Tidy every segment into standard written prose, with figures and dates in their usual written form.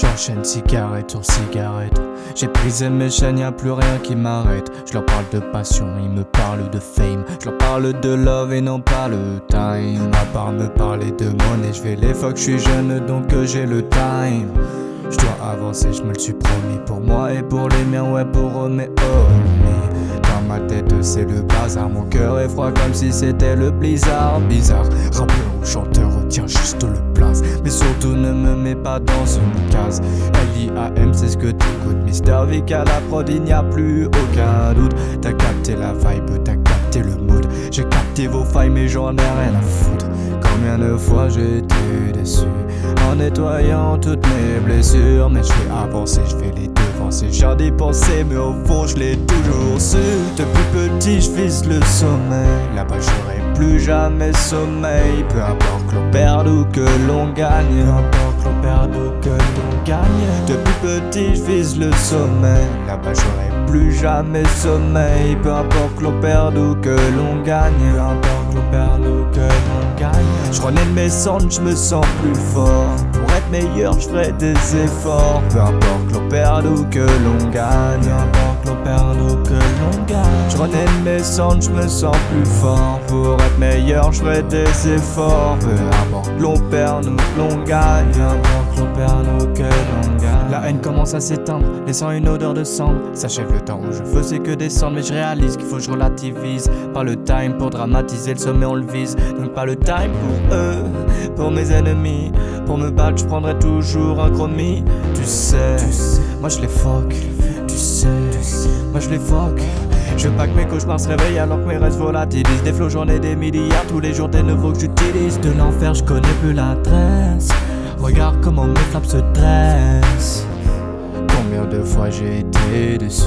J'enchaîne cigarette sur cigarette. J'ai brisé mes chaînes, y'a plus rien qui m'arrête. Je leur parle de passion, ils me parlent de fame. Je leur parle de love et non pas le time. À part me parler de monnaie, je vais les fuck, je suis jeune donc j'ai le time. Je dois avancer, je me le suis promis. Pour moi et pour les miens, ouais pour eux mes homies. Dans ma tête c'est le bazar, mon cœur est froid comme si c'était le blizzard. Bizarre, rappeur ou chanteur, retiens juste le place. Mais surtout ne me mets pas dans une case. L.I.A.M c'est ce que t'écoutes. Mr. Vic à la prod, il n'y a plus aucun doute. T'as capté la vibe, t'as capté le mood. J'ai capté vos failles mais j'en ai rien à foutre. Combien de fois j'ai été déçu en nettoyant toutes mes blessures. Mais je vais avancer, je vais les devancer. J'ai dépensé mais au fond je l'ai toujours su. Depuis petit je vise le sommet. Là-bas j'aurai plus jamais sommeil. Peu importe que l'on perde ou que l'on gagne. Peu importe que l'on perde ou que l'on gagne. Depuis petit je vise le sommet. Là-bas j'aurai plus jamais sommeil. Peu importe que l'on perde ou que l'on gagne. Peu importe que l'on perde ou que l'on gagne. Je renais de mes cendres, je me sens plus fort. Pour être meilleur, je ferai des efforts. Peu importe que l'on perde ou que l'on gagne. Peu importe que l'on perde ou que l'on gagne. Je renais de mes cendres, je me sens plus fort. Pour être meilleur, je ferai des efforts. Peu importe que l'on perde ou que l'on gagne. Peu importe que l'on perde ou que l'on gagne. La haine commence à s'éteindre, laissant une odeur de cendre. S'achève le temps où je faisais que descendre. Mais je réalise qu'il faut que je relativise. Pas le time pour dramatiser, le sommet on le vise. Donc pas le time pour eux, pour mes ennemis. Pour me battre je prendrai toujours un chromie. Tu sais, moi je les fuck. Tu sais, moi je les fuck. Je veux pas que mes cauchemars se réveillent alors que mes rêves volatilisent. Des flots j'en ai des milliards, tous les jours des nouveaux que j'utilise. De l'enfer je connais plus l'adresse. Regarde comment mes flaps se dressent. Combien de fois j'ai été déçu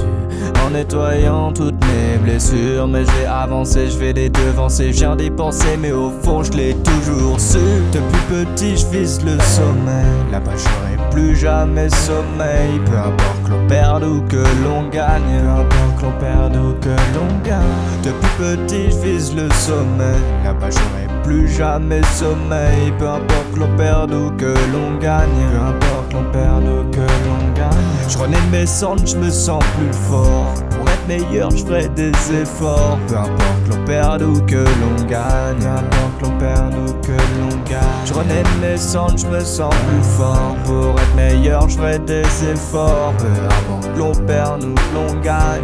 en nettoyant toutes mes blessures. Mais j'ai avancé, je vais les devancer. Je viens d'y penser mais au fond je l'ai toujours su. Depuis petit je vise le sommet. Là-bas j'aurai plus jamais sommeil. Peu importe que l'on perde ou que l'on gagne. Peu importe que l'on perde ou que l'on gagne. Depuis petit je vise le sommet. Là-bas j'aurai plus jamais sommeil. Peu importe que l'on perde ou que l'on gagne. Peu importe que l'on perde ou que l'on gagne. Je renais de mes cendres, je me sens plus fort. Pour être meilleur, je ferai des efforts. Peu importe que l'on perde ou que l'on gagne. Peu importe que l'on perde ou que l'on gagne. Je renais de mes cendres, je me sens plus fort. Pour être meilleur, je ferai des efforts. Peu importe que l'on perde ou que l'on gagne.